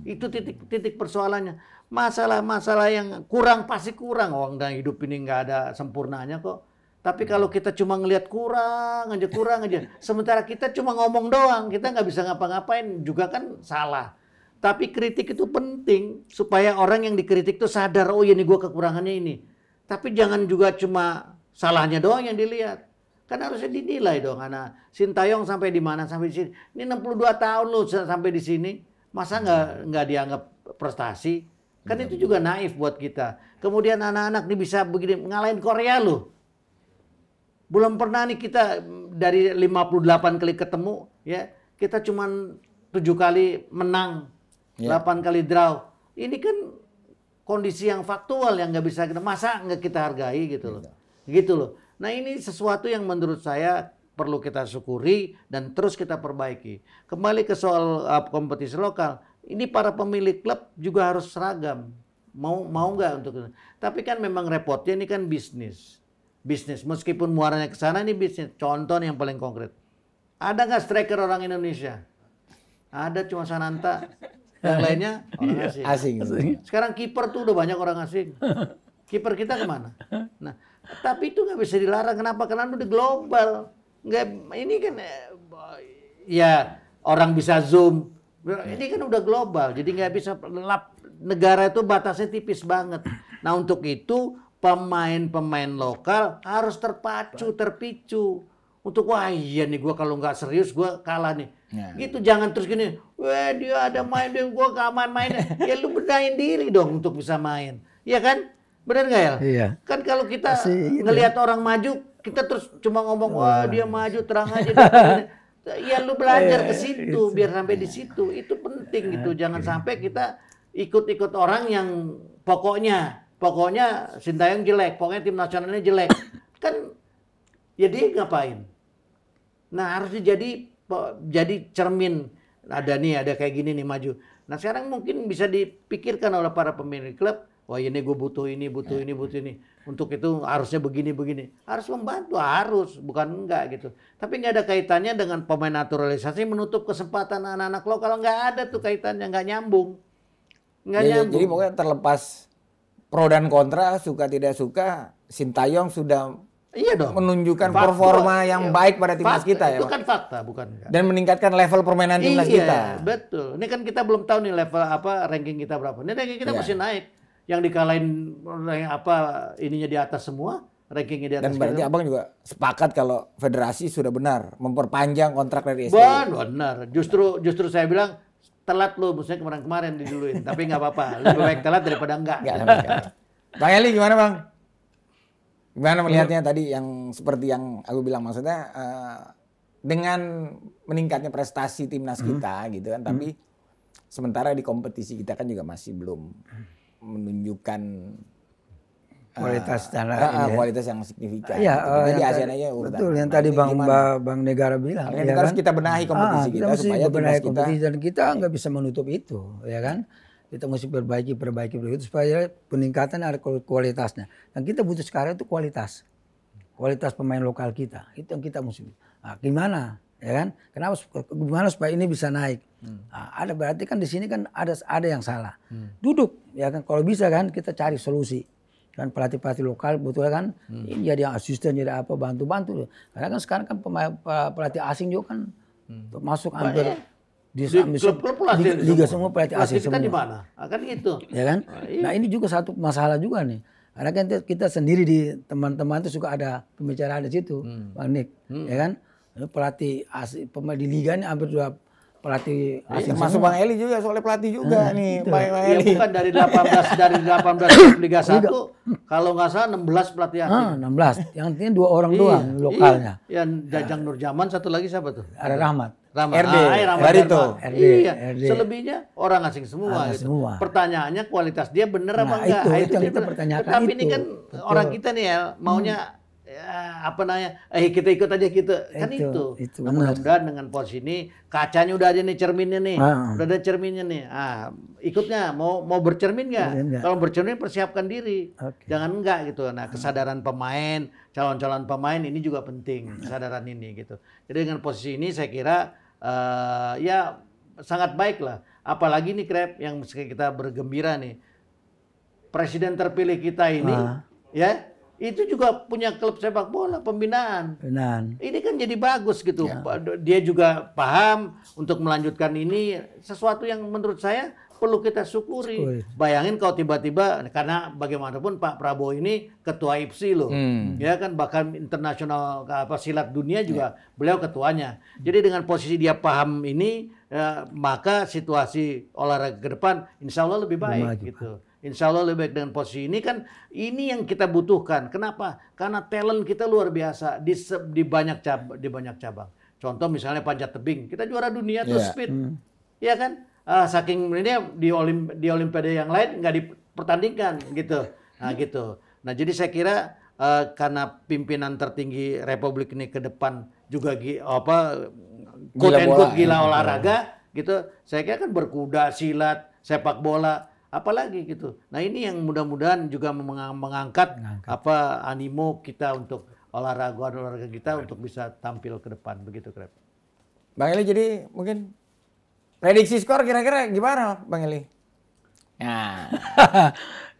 Itu titik persoalannya. Masalah yang kurang pasti kurang. Orang dalam hidup ini nggak ada sempurnanya kok. Tapi kalau kita cuma ngelihat kurang aja. Sementara kita cuma ngomong doang, kita nggak bisa ngapa-ngapain, juga kan salah. Tapi kritik itu penting, supaya orang yang dikritik itu sadar, oh iya nih gue kekurangannya ini. Tapi jangan juga cuma salahnya doang yang dilihat. Kan harusnya dinilai dong, anak. Sintayong sampai di mana, sampai di sini. Ini 62 tahun loh sampai di sini. Masa nggak dianggap prestasi? Kan itu juga naif buat kita. Kemudian anak-anak ini bisa begini, ngalahin Korea loh. Belum pernah nih kita dari 58 kali ketemu, ya kita cuma 7 kali menang, 8 kali draw. Ini kan kondisi yang faktual yang nggak bisa masa nggak kita hargai gitu loh. Nah ini sesuatu yang menurut saya perlu kita syukuri dan terus kita perbaiki. Kembali ke soal kompetisi lokal, ini para pemilik klub juga harus seragam. Mau nggak untuk itu? Tapi kan memang repotnya ini kan bisnis, meskipun muaranya ke sana ini bisnis. Contoh yang paling konkret, ada nggak striker orang Indonesia? Ada cuma Sananta, yang lainnya orang asing. Sekarang kiper tuh udah banyak orang asing. Kiper kita kemana? Nah, tapi itu nggak bisa dilarang. Kenapa? Karena udah global. Nggak, ini kan ya orang bisa zoom. Ini kan udah global, jadi nggak bisa. Negara itu batasnya tipis banget. Nah untuk itu pemain-pemain lokal harus terpicu untuk wah iya nih gue kalau nggak serius gue kalah nih. Gitu jangan terus gini, wah dia ada main dia gue gak main-mainnya. Ya lu bedain diri dong untuk bisa main, ya kan? Benar nggak ya? Iya. Kan kalau kita ngelihat orang maju, kita terus cuma ngomong wah dia maju terang aja. Ya lu belajar ke situ biar sampai di situ, itu penting gitu. Jangan sampai kita ikut-ikut orang yang pokoknya Sintayong jelek, pokoknya tim nasionalnya jelek. Kan ya dia ngapain? Nah harusnya jadi cermin. Ada kayak gini nih maju. Nah sekarang mungkin bisa dipikirkan oleh para pemilik klub. Wah ini gue butuh ini. Untuk itu harusnya begini. Harus membantu, bukan enggak gitu. Tapi nggak ada kaitannya dengan pemain naturalisasi menutup kesempatan anak-anak lokal. Nggak ada tuh kaitannya, nggak nyambung. Jadi pokoknya terlepas pro dan kontra, suka tidak suka, Sintayong sudah menunjukkan performa yang baik pada timnas kita ya. Itu kan fakta, bukan enggak. Dan meningkatkan level permainan timnas kita. Betul. Ini kan kita belum tahu nih level ranking kita berapa. Ini ranking kita masih naik. Yang dikalahin ininya di atas semua, rankingnya di atas. Dan berarti Abang juga sepakat kalau federasi sudah benar memperpanjang kontrak dari STI. Benar. Justru saya bilang telat lo, maksudnya kemarin diduluin. Tapi nggak apa-apa. Lebih baik telat daripada enggak. Bang Eli gimana Bang? Gimana melihatnya tadi yang seperti yang aku bilang, maksudnya dengan meningkatnya prestasi timnas kita gitu kan, tapi sementara di kompetisi kita kan juga masih belum menunjukkan kualitas yang signifikan. Iya, gitu. Di ASEAN aja urutan. Betul yang tadi Bang Negara bilang. Ya kan? Harus kita benahi kompetisi kita supaya timnas kita. Dan kita nggak bisa menutup itu, ya kan? Kita mesti perbaiki itu supaya peningkatan ada kualitasnya. Dan kita butuh sekarang itu kualitas pemain lokal kita. Itu yang kita mesti. Nah, gimana, ya kan? Gimana supaya ini bisa naik? Nah, ada berarti kan di sini kan ada yang salah. Duduk, ya kan? Kalau bisa kan kita cari solusi. Kan pelatih lokal betul kan? Ini jadi asisten, jadi apa, bantu. Karena kan sekarang kan pelatih asing juga kan masuk hampir Di klub-klub pelatih liga semua pelatih asing kita semua. di mana? Kan gitu. Ya kan? Nah ini juga satu masalah juga nih. Karena kan kita sendiri di teman-teman itu suka ada pembicaraan di situ, Bang Nick. Ya kan? Pelatih asing, pemain di liga ini hampir dua pelatih asing Masuk semua. Bang Eli juga soalnya pelatih juga nih, Bang Ya Eli. bukan dari 18 Liga 1 kalau nggak salah 16 pelatih asing. 16. Yang artinya 2 orang doang lokalnya. Iya. Yang Jajang Nurjaman, satu lagi siapa tuh? Ada Rahmat. Rahmat. RD, Rahmat Barito. Darman. RD, Iya. RD. Selebihnya orang asing semua. Ada Gitu. semua. Pertanyaannya kualitas dia bener apa Nah, enggak? itu yang kita pertanyakan Tapi ini itu. kan Betul. orang kita nih ya maunya ya, apa namanya? Kita ikut aja gitu. Kan itu. Itu Nah, benar. mudah-mudahan dengan posisi ini kacanya udah ada nih, cerminnya nih. Udah ada cerminnya nih. Ikutnya mau bercermin nggak? Enggak. Kalau bercermin persiapkan diri. Oke. Jangan enggak gitu. Nah, kesadaran pemain, calon-calon pemain ini juga penting, kesadaran ini gitu. Jadi dengan posisi ini saya kira ya sangat baik lah. Apalagi nih Krep yang kita bergembira nih. Presiden terpilih kita ini ya itu juga punya klub sepak bola pembinaan. Benar. Ini kan jadi bagus gitu. Dia juga paham untuk melanjutkan ini sesuatu yang menurut saya perlu kita syukuri. Bayangin kalau tiba-tiba, karena bagaimanapun Pak Prabowo ini ketua IPSI loh. Ya kan bahkan internasional silat dunia juga beliau ketuanya. Jadi dengan posisi dia paham ini maka situasi olahraga ke depan insya Allah lebih baik gitu. Insya Allah lebih baik dengan posisi ini kan ini yang kita butuhkan. Kenapa? Karena talent kita luar biasa di banyak cabang. Contoh misalnya panjat tebing, kita juara dunia tuh speed, ya kan? Saking ini di Olimpiade yang lain nggak dipertandingkan gitu. Nah gitu. Nah jadi saya kira karena pimpinan tertinggi Republik ini ke depan juga gila olahraga gitu. Saya kira kan berkuda, silat, sepak bola. Apalagi gitu. Nah ini yang mudah-mudahan juga mengangkat animo kita untuk olahraga kita untuk bisa tampil ke depan begitu Krep. Bang Eli jadi mungkin prediksi skor kira-kira gimana Bang Eli? Nah,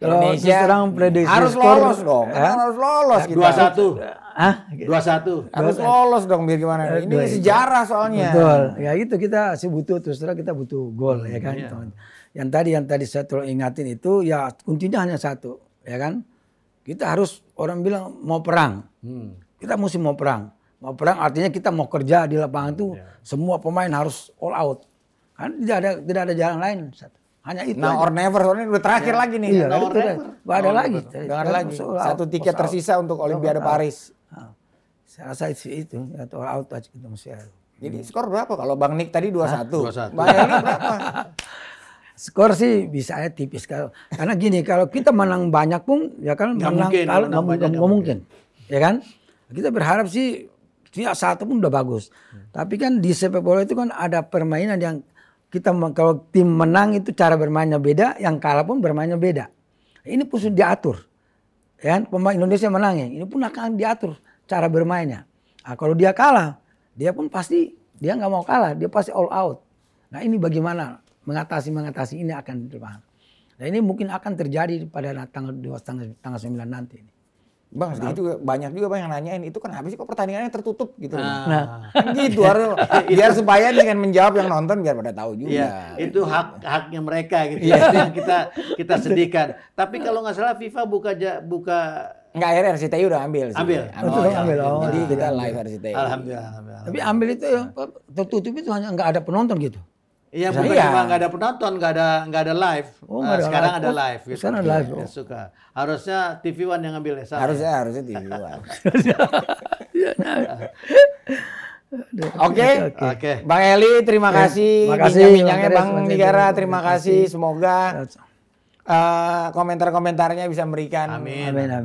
Kalau sekarang prediksi harus skor, lolos dong. Harus lolos kita. 2-1. Harus lolos dong biar gimana. Ini sejarah soalnya. Betul. Ya itu kita butuh terus terang kita butuh gol ya kan. Yang tadi saya terlalu ingatin itu ya kuncinya hanya satu ya kan. Kita harus orang bilang mau perang. Kita mesti mau perang. Mau perang artinya kita mau kerja di lapangan itu semua pemain harus all out. Kan tidak ada jalan lain. Hanya itu. Now or never, soalnya udah terakhir lagi nih. Iya, Now or never. Gak ada lagi. Gak ada lagi. Satu tiket tersisa untuk Olimpiade Paris. Saya rasa itu atau all out aja kita mesti ada. Jadi skor berapa? Kalau Bang Nick tadi 2-1. 2-1. Bang Eli berapa? Skor sih bisa aja tipis karena gini kalau kita menang banyak pun ya kan nggak mungkin ya kan kita berharap sih tiap satu pun udah bagus tapi kan di sepak bola itu kan ada permainan yang kita kalau tim menang itu cara bermainnya beda yang kalah pun bermainnya beda ini pun sudah diatur ya kan pemain Indonesia menang ya ini pun akan diatur cara bermainnya kalau dia kalah dia pun pasti dia nggak mau kalah dia pasti all out nah ini bagaimana mengatasi ini akan terjadi. Nah ini mungkin akan terjadi pada tanggal 9 nanti. Bang, itu banyak juga Bang yang nanyain itu kenapa sih kok pertandingannya tertutup gitu. Gitu harus biar supaya dengan menjawab yang nonton biar pada tahu juga. Iya, itu haknya mereka gitu. Itu yang kita sedihkan. Tapi kalau nggak salah FIFA buka Enggak, akhirnya RCTI udah ambil sih. Ambil. Jadi kita live RCTI. Alhamdulillah. Tapi ambil itu ya tertutup itu hanya nggak ada penonton gitu. Iya, bukan cuma nggak ada penonton, nggak ada live. Sekarang ada live. Gitu. Sekarang ada live. Ya, suka. Harusnya TV One yang ngambil ya. Harusnya TV One. Oke. Bang Eli, terima kasih. Bincang-bincangnya Bang Nigara, terima kasih. Semoga komentar-komentarnya bisa memberikan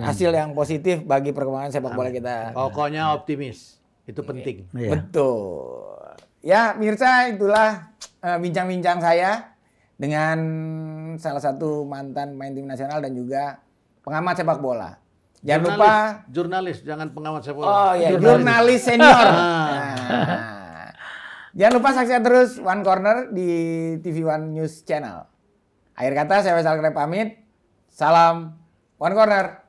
hasil yang positif bagi perkembangan sepak bola kita. Pokoknya optimis. Itu penting. Betul. Ya, Mirsa, itulah bincang-bincang saya dengan salah satu mantan pemain tim nasional dan juga pengamat sepak bola. Jangan lupa jurnalis, jangan pengamat sepak bola. Oh iya, jurnalis senior. Jangan lupa saksikan terus One Corner di TV One News Channel. Akhir kata saya Faisal Krep pamit. Salam One Corner.